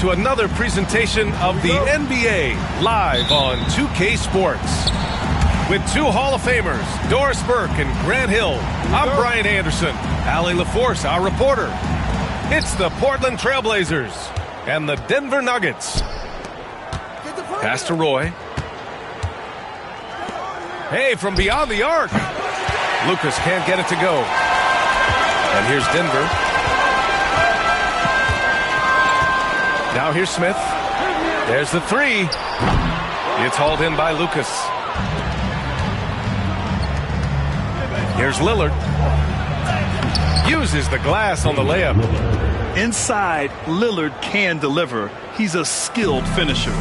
to another presentation of the NBA live on 2K Sports. With two Hall of Famers, Doris Burke and Grant Hill, I'm Brian Anderson. Allie LaForce, our reporter. It's the Portland Trailblazers and the Denver Nuggets. Pass to Roy. Hey, from beyond the arc. Lucas can't get it to go. And here's Denver. Now here's Smith. There's the three. It's hauled in by Lucas. Here's Lillard. Uses the glass on the layup. Inside, Lillard can deliver. He's a skilled finisher.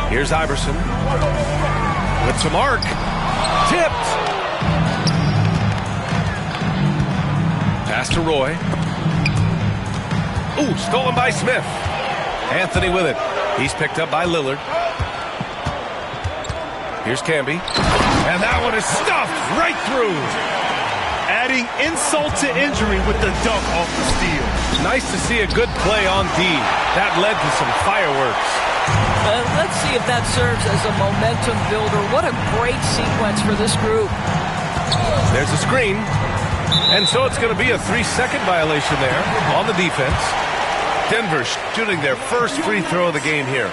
Here's Iverson. With some arc. Tipped. Pass to Roy. Ooh, stolen by Smith. Anthony with it. He's picked up by Lillard. Here's Camby. And that one is stuffed right through. Adding insult to injury with the dunk off the steal. Nice to see a good play on D. That led to some fireworks. Let's see if that serves as a momentum builder. What a great sequence for this group. There's a screen. And so it's going to be a 3-second violation there on the defense. Denver shooting their first free throw of the game here.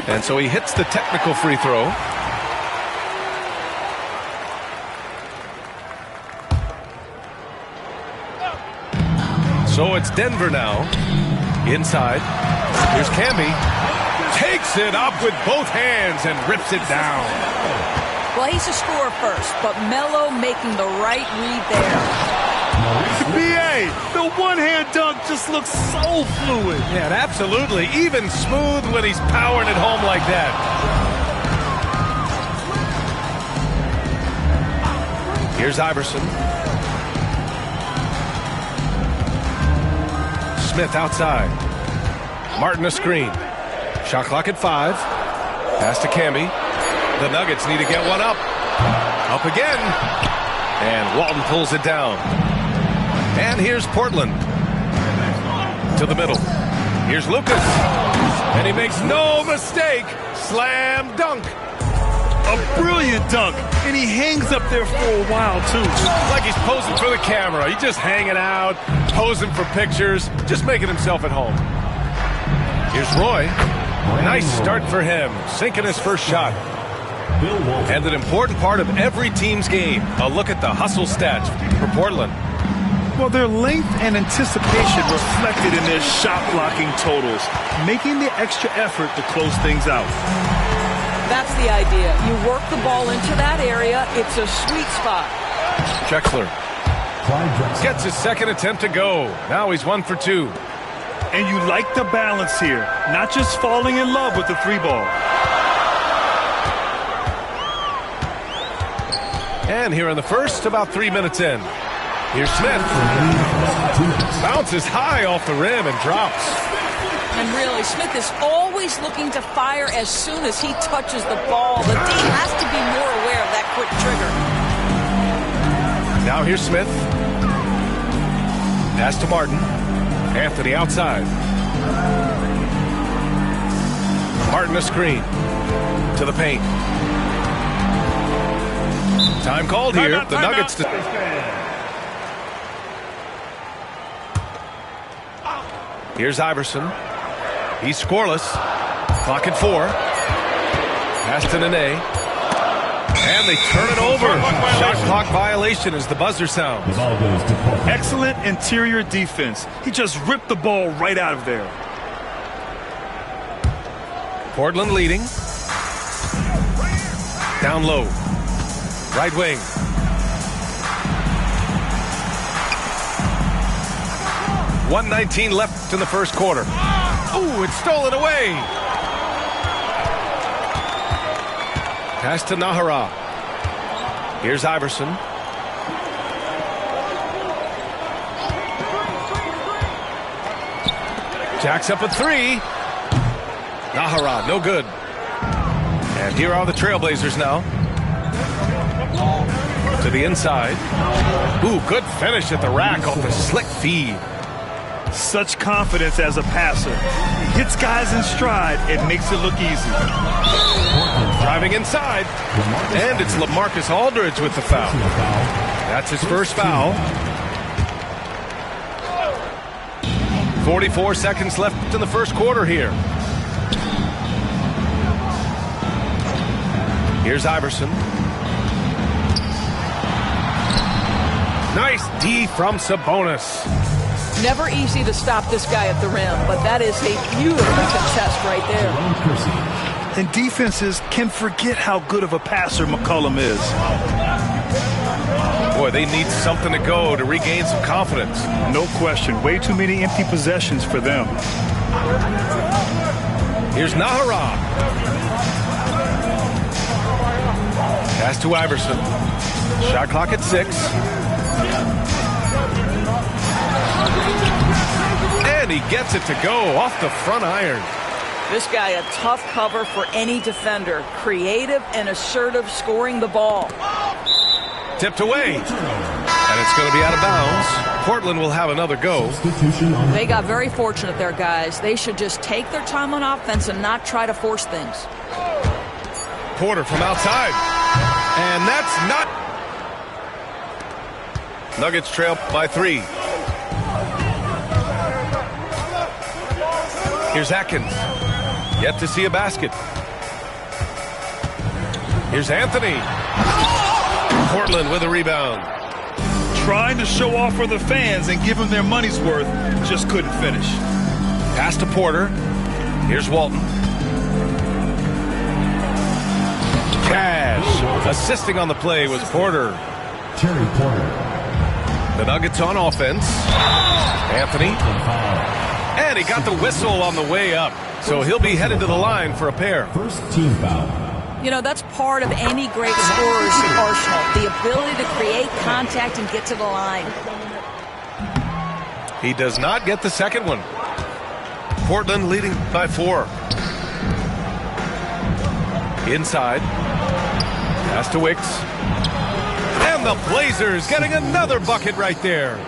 And so he hits the technical free throw. So it's Denver now. Inside. Here's Camby. Takes it up with both hands and rips it down. Well, he's a scorer first, but Melo making the right read there. B.A., the one-hand dunk just looks so fluid. Yeah, absolutely. Even smooth when he's powering it home like that. Here's Iverson. Smith outside. Martin a screen. Shot clock at 5. Pass to Camby. The Nuggets need to get one up. Up again. And Walton pulls it down. And here's Portland. To the middle. Here's Lucas. And he makes no mistake. Slam dunk. A brilliant dunk. And he hangs up there for a while, too. Like he's posing for the camera. He's just hanging out, posing for pictures, just making himself at home. Here's Roy. Nice start for him. Sinking his first shot. And an important part of every team's game. A look at the hustle stats for Portland. Well, their length and anticipation reflected in their shot blocking totals, making the extra effort to close things out. That's the idea. You work the ball into that area. It's a sweet spot. Drexler gets his second attempt to go. Now he's 1 for 2. And you like the balance here, not just falling in love with the three ball. And here in the first, about 3 minutes in. Here's Smith. Bounces high off the rim and drops. And really, Smith is always looking to fire as soon as he touches the ball. The D has to be more aware of that quick trigger. Now here's Smith. Pass to Martin. Anthony outside. Martin a screen. To the paint. Time called here. The Nuggets. Here's Iverson. He's scoreless. Clock at 4. Pass to Nene. And they turn it over. Shot clock violation as the buzzer sounds. Excellent interior defense. He just ripped the ball right out of there. Portland leading. Down low. Right wing. .119 left in the first quarter. Ooh, it's stolen away. Pass to Nahara. Here's Iverson. Jacks up a 3. Nahara, no good. And here are the Trailblazers now. To To the inside. Ooh, good finish at the rack off the slick feed. Such confidence as a passer. He hits guys in stride. It makes it look easy. Driving inside. And it's LaMarcus Aldridge with the foul. That's his first foul. 44 seconds left in the first quarter here. Here's Iverson. Nice D from Sabonis. Never easy to stop this guy at the rim, but that is a beautiful contest right there. And defenses can forget how good of a passer McCollum is. Boy, they need something to go to regain some confidence. No question. Way too many empty possessions for them. Here's Nahara. Pass to Iverson. Shot clock at 6. And he gets it to go off the front iron. This guy a tough cover for any defender. Creative and assertive scoring the ball. Tipped away. And it's going to be out of bounds. Portland will have another go. They got very fortunate there, guys. They should just take their time on offense and not try to force things. Porter from outside. And that's not. Nuggets trail by 3. Here's Atkins. Yet to see a basket. Here's Anthony. Portland with a rebound. Trying to show off for the fans and give them their money's worth. Just couldn't finish. Pass to Porter. Here's Walton. Cash. Assisting on the play was Porter. Terry Porter. The Nuggets on offense. Anthony. And he got the whistle on the way up. So he'll be headed to the line for a pair. First team foul. You know, that's part of any great scorer's arsenal. The ability to create contact and get to the line. He does not get the second one. Portland leading by 4. Inside. Pass to Wicks. And the Blazers getting another bucket right there.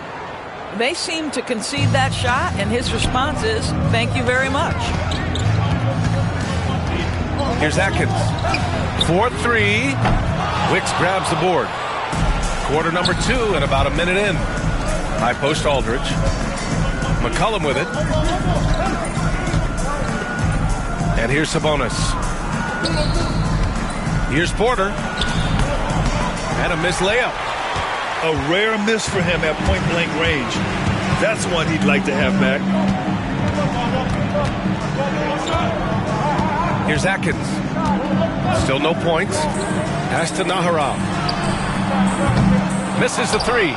They seem to concede that shot, and his response is, thank you very much. Here's Atkins. 4-3. Wicks grabs the board. Quarter number 2 and about a minute in. High post Aldridge. McCollum with it. And here's Sabonis. Here's Porter. And a missed layup. A rare miss for him at point-blank range. That's one he'd like to have back. Here's Atkins. Still no points. Pass to Nahara. Misses the 3.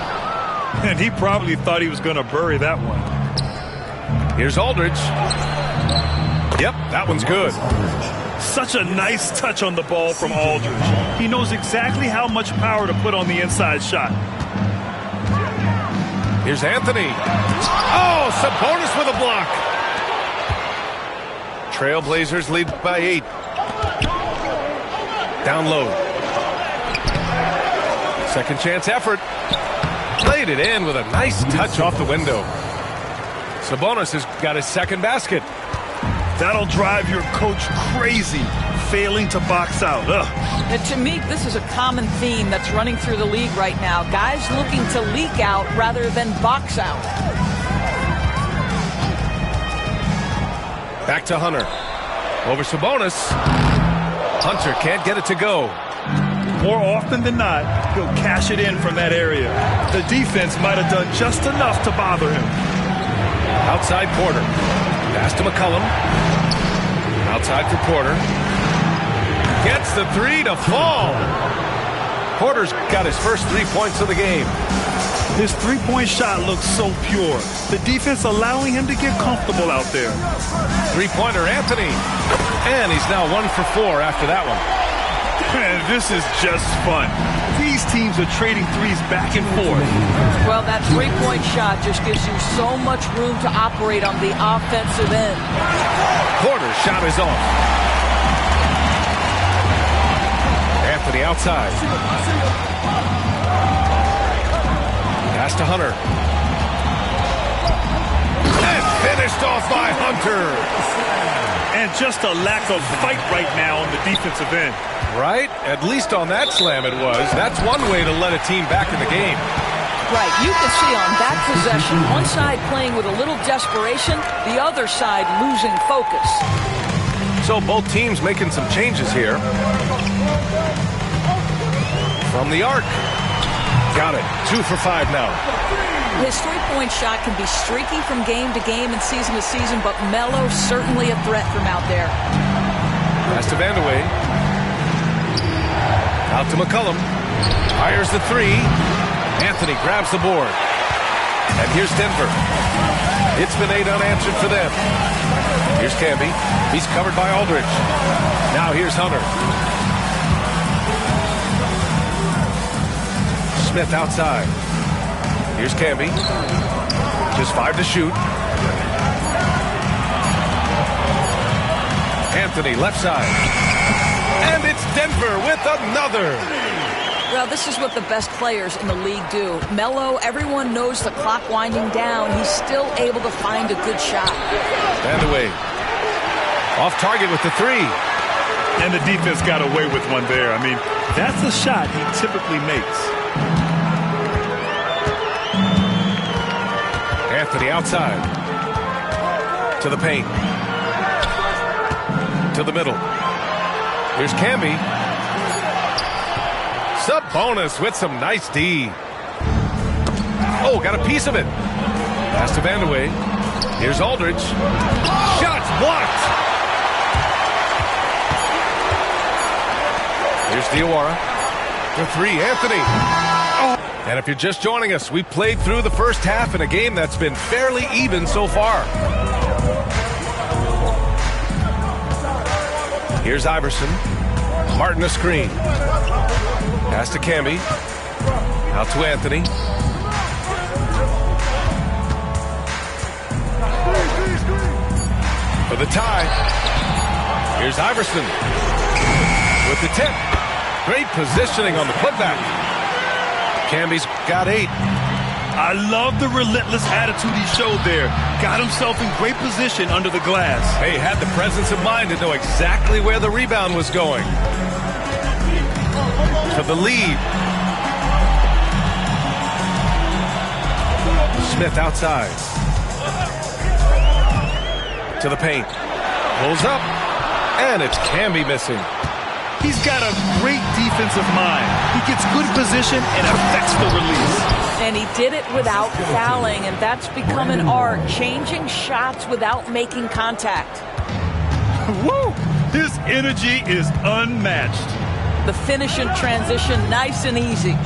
And he probably thought he was going to bury that one. Here's Aldridge. Yep, that one's good. Such a nice touch on the ball from Aldridge. He knows exactly how much power to put on the inside shot. Here's Anthony. Oh, Sabonis with a block. Trailblazers lead by 8. Down low. Second chance effort. Played it in with a nice touch off the window. Sabonis has got his second basket. That'll drive your coach crazy, failing to box out. Ugh. And to me, this is a common theme that's running through the league right now. Guys looking to leak out rather than box out. Back to Hunter. Over Sabonis. Hunter can't get it to go. More often than not, he'll cash it in from that area. The defense might have done just enough to bother him. Outside Porter. Pass to McCollum. Outside for Porter. Gets the 3 to fall. Porter's got his first 3 points of the game. His three-point shot looks so pure. The defense allowing him to get comfortable out there. Three-pointer Anthony. And he's now 1 for 4 after that one. Man, this is just fun. These teams are trading threes back and forth. Well, that three-point shot just gives you so much room to operate on the offensive end. Porter's shot is off. Anthony outside. Pass to Hunter. And finished off by Hunter. And just a lack of fight right now on the defensive end. Right? At least on that slam it was. That's one way to let a team back in the game. Right, you can see on that possession, one side playing with a little desperation, the other side losing focus. So both teams making some changes here. From the arc. Got it. 2 for 5 now. His three-point shot can be streaky from game to game and season to season, but Melo certainly a threat from out there. Pass to Vandeweghe. Out to McCollum. Fires the three. Anthony grabs the board. And here's Denver. It's been 8 unanswered for them. Here's Camby. He's covered by Aldridge. Now here's Hunter. Smith outside. Here's Camby. Just 5 to shoot. Anthony left side. And it's Denver with another. Well, this is what the best players in the league do. Melo, everyone knows the clock winding down. He's still able to find a good shot. Vandeweghe. Off target with the three. And the defense got away with one there. I mean, that's the shot he typically makes. Anthony outside. To the paint. To the middle. Here's Camby. Sabonis with some nice D. Oh, got a piece of it. Pass to Vandeweghe. Here's Aldridge. Shots blocked. Here's Diawara. For three, Anthony. Oh. And if you're just joining us, we played through the first half in a game that's been fairly even so far. Here's Iverson. Martin a screen. Pass to Camby. Out to Anthony. For the tie. Here's Iverson. With the tip. Great positioning on the putback. Camby's got 8. I love the relentless attitude he showed there. Got himself in great position under the glass. Hey, had the presence of mind to know exactly where the rebound was going. To the lead. Smith outside. To the paint. Pulls up. And it's Camby missing. He's got a great defensive mind. He gets good position and affects the release. And he did it without fouling, and that's become an art, changing shots without making contact. Woo! His energy is unmatched. The finish and transition, nice and easy.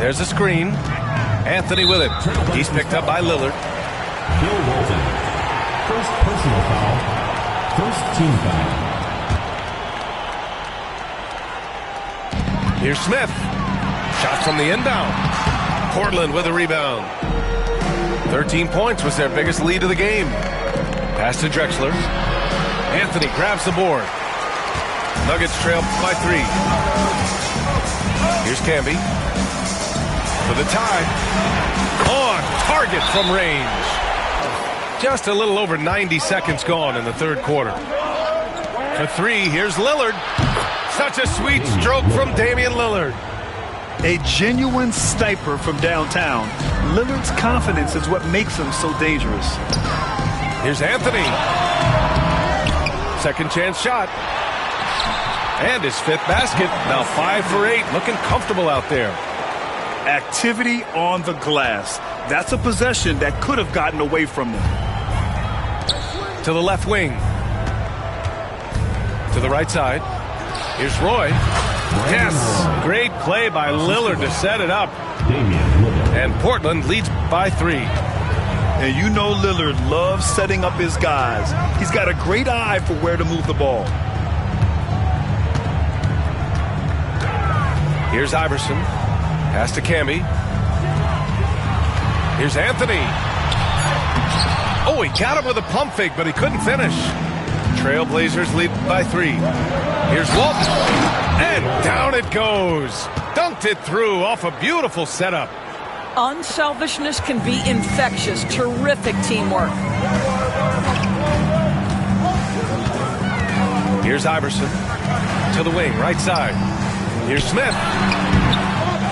There's a screen. Anthony with it. He's picked up by Lillard. Bill Walton. First personal foul. First team foul. Here's Smith. Shot from the inbound. Portland with a rebound. 13 points was their biggest lead of the game. Pass to Drexler. Anthony grabs the board. Nuggets trail by 3. Here's Camby. For the tie. On target from range. Just a little over 90 seconds gone in the third quarter. For 3, here's Lillard. Such a sweet stroke from Damian Lillard. A genuine sniper from downtown. Lillard's confidence is what makes him so dangerous. Here's Anthony. Second chance shot. And his 5th basket. Now 5 for 8. Looking comfortable out there. Activity on the glass. That's a possession that could have gotten away from them. To the left wing. To the right side. Here's Roy. Yes, great play by Lillard to set it up. And Portland leads by 3. And you know Lillard loves setting up his guys. He's got a great eye for where to move the ball. Here's Iverson. Pass to Camby. Here's Anthony. Oh, he got him with a pump fake, but he couldn't finish. Trailblazers lead by 3. Here's Walton. And down it goes. Dunked it through off a beautiful setup. Unselfishness can be infectious. Terrific teamwork. Here's Iverson to the wing, right side. Here's Smith.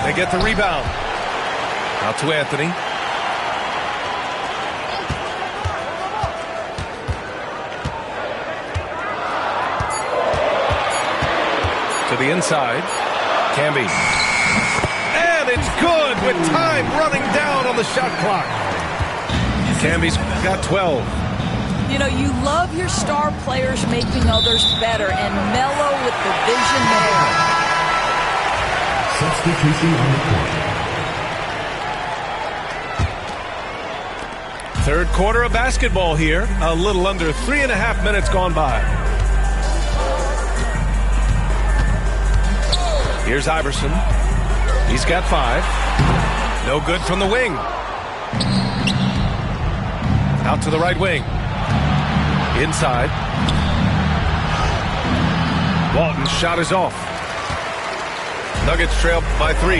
They get the rebound. Out to Anthony. To the inside. Camby. And it's good with time running down on the shot clock. Camby's got 12. You know, you love your star players making others better, and Melo with the vision there. Substitution on the court. Third quarter of basketball here. A little under 3.5 minutes gone by. Here's Iverson. He's got 5. No good from the wing. Out to the right wing. Inside. Walton's shot is off. Nuggets trail by 3.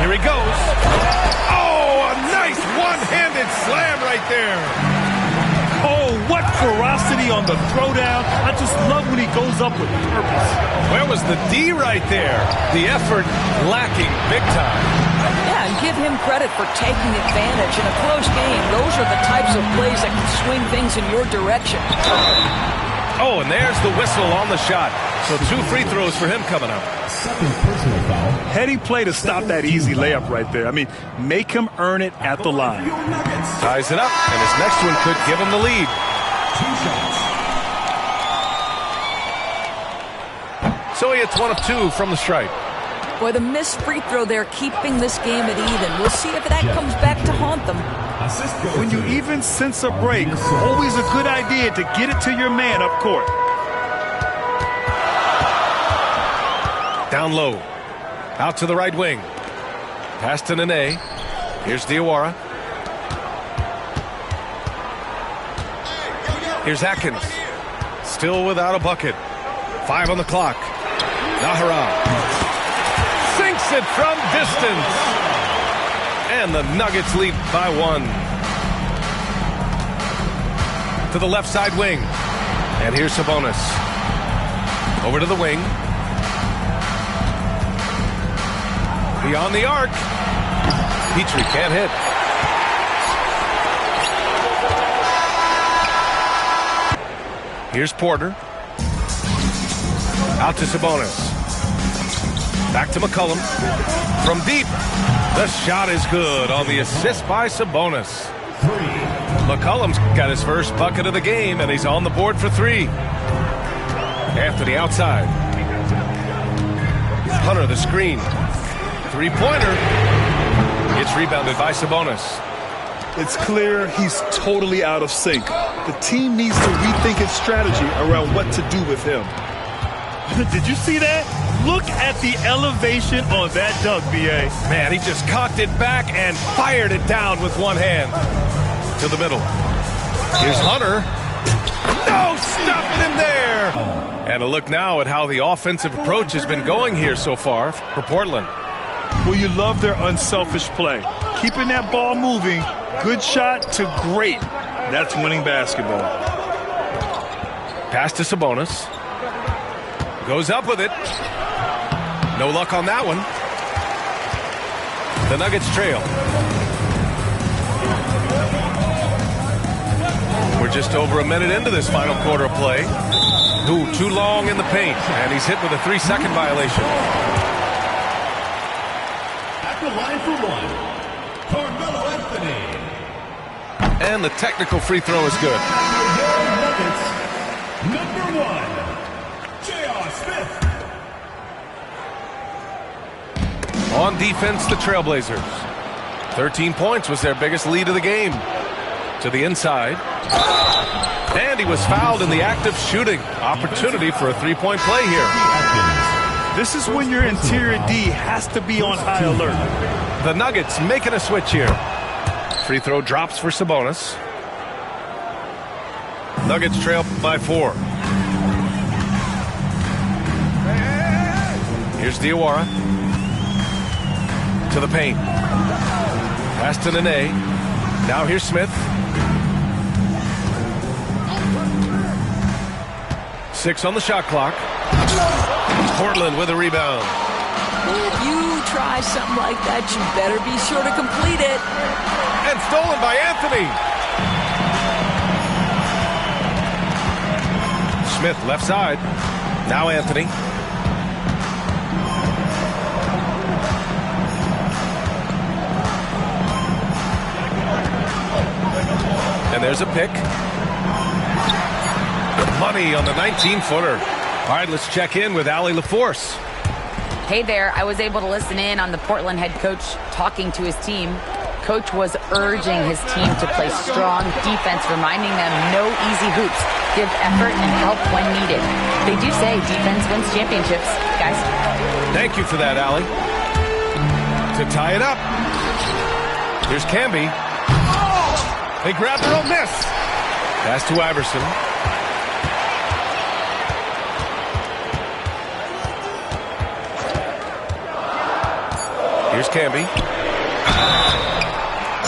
Here he goes. Oh, a nice one-handed slam right there. Oh, what ferocity on the throwdown. I just love when he goes up with purpose. Where was the D right there? The effort lacking big time. Yeah, and give him credit for taking advantage. In a close game, those are the types of plays that can swing things in your direction. Oh, and there's the whistle on the shot. So 2 free throws for him coming up. Second personal foul. Heady play to stop that easy layup right there. I mean, make him earn it at the line. Ties it up, and his next one could give him the lead. 2 shots. So he hits 1 of 2 from the stripe. Boy, the missed free throw there keeping this game at even. We'll see if that comes back to haunt them. Assist goes When you to even sense a break, always a good idea to get it to your man up court. Down low. Out to the right wing. Pass to Nene. Here's Diawara. Here's Atkins. Still without a bucket. 5 on the clock. Nahara. Sinks it from distance. And the Nuggets lead by 1. To the left side wing. And here's Sabonis. Over to the wing. Beyond the arc. Petrie can't hit. Here's Porter. Out to Sabonis. Back to McCollum. From deep. The shot is good on the assist by Sabonis. 3. McCollum's got his first bucket of the game, and he's on the board for 3. Anthony outside. Hunter the screen. 3-pointer. It's rebounded by Sabonis. It's clear he's totally out of sync. The team needs to rethink its strategy around what to do with him. Did you see that? Look at the elevation on that dunk, B.A. Man, he just cocked it back and fired it down with one hand. To the middle. Here's Hunter. No, stopping him there. And a look now at how the offensive approach has been going here so far for Portland. Well, you love their unselfish play. Keeping that ball moving, good shot to great. That's winning basketball. Pass to Sabonis. Goes up with it. No luck on that one. The Nuggets trail. We're just over a minute into this final quarter of play. Ooh, too long in the paint, and he's hit with a 3-second violation. At the line for 1, Carmelo Anthony. And the technical free throw is good. Nuggets, number 1, J.R. Smith. On defense, the Trailblazers. 13 points was their biggest lead of the game. To the inside. And he was fouled in the act of shooting. Opportunity for a 3-point play here. This is when your interior D has to be on high alert. The Nuggets making a switch here. Free throw drops for Sabonis. Nuggets trail by 4. Here's Diawara. To To the paint. Pass to Nene. Now here's Smith. 6 on the shot clock. Portland with a rebound. If you try something like that, you better be sure to complete it. And stolen by Anthony. Smith left side. Now Anthony. And there's a pick. Money on the 19-footer. All right, let's check in with Allie LaForce. Hey there, I was able to listen in on the Portland head coach talking to his team. Coach was urging his team to play strong defense, reminding them no easy hoops. Give effort and help when needed. They do say defense wins championships, guys. Thank you for that, Allie. To tie it up. Here's Camby. They grab their own miss. Pass to Iverson. Here's Camby.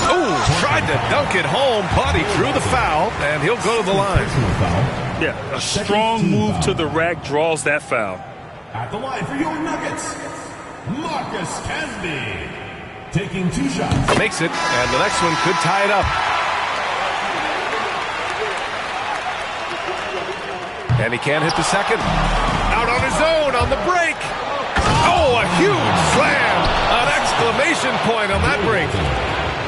Oh, tried to dunk it home, but he drew the foul, and he'll go to the line. Yeah, a strong move to the rack draws that foul. At the line for your Nuggets, Marcus Camby. Taking 2 shots. Makes it, and the next one could tie it up. And he can't hit the second. Out on his own on the break. Oh, a huge slam. An exclamation point on that break.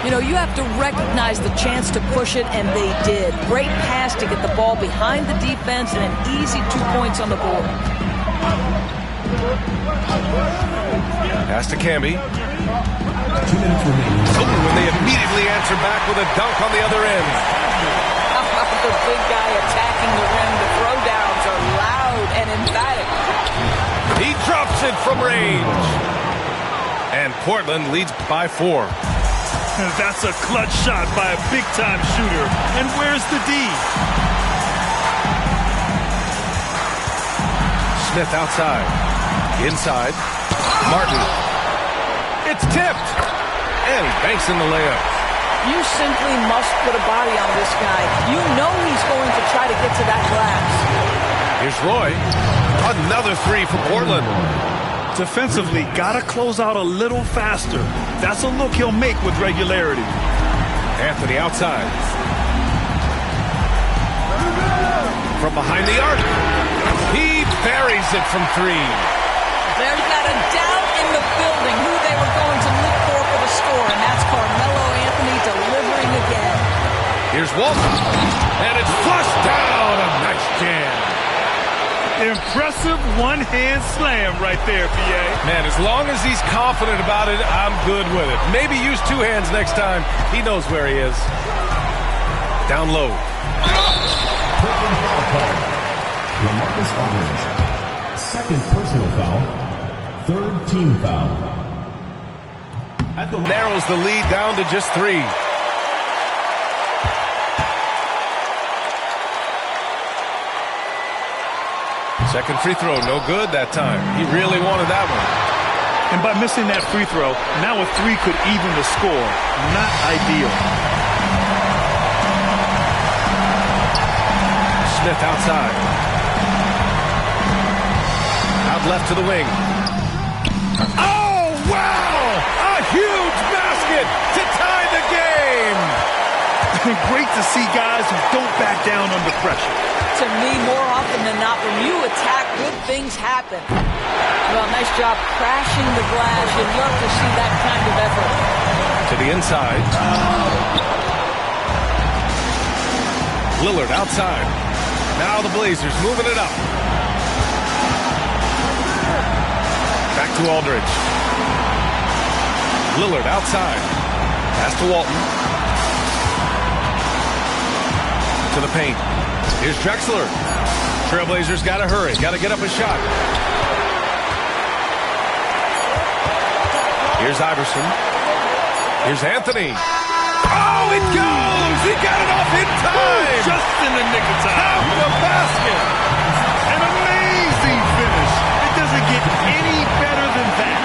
You know, you have to recognize the chance to push it, and they did. Great pass to get the ball behind the defense and an easy 2 points on the board. Pass to Camby. 2 minutes remaining. Oh, and they immediately answer back with a dunk on the other end. The big guy attacking the rim. The throwdowns are loud and emphatic. He drops it from range. And Portland leads by 4. That's a clutch shot by a big-time shooter. And where's the D? Smith outside. Inside. Martin. It's tipped. And he banks in the layup. You simply must put a body on this guy. You know he's going to try to get to that glass. Here's Roy. Another 3 for Portland. Defensively, gotta close out a little faster. That's a look he'll make with regularity. Anthony outside. From behind the arc. He buries it from 3. There's not a doubt in the building who they were going to look for the score, and that's Carmelo Anthony delivering again. Here's Walton. And it's flushed down. A nice jam. Impressive one-hand slam right there, B.A. Man, as long as he's confident about it, I'm good with it. Maybe use 2 hands next time. He knows where he is. Down low. LaMarcus Aldridge. 2nd personal foul. 3rd team foul. Narrows the lead down to just 3. Second free throw, no good that time. He really wanted that one. And by missing that free throw, now a 3 could even the score. Not ideal. Smith outside. Out left to the wing. Oh, wow! A huge basket to tie the game! Great to see guys who don't back down under pressure. To me, more often than not, when you attack, good things happen. Well, nice job crashing the glass. You'd love to see that kind of effort. To the inside. Lillard outside. Now the Blazers moving it up. Back to Aldridge. Lillard outside. Pass to Walton. To the paint. Here's Drexler. Trailblazers got to hurry. Got to get up a shot. Here's Iverson. Here's Anthony. Oh, it goes! He got it off in time! Just in the nick of time. Count the basket! An amazing finish. It doesn't get any better than that.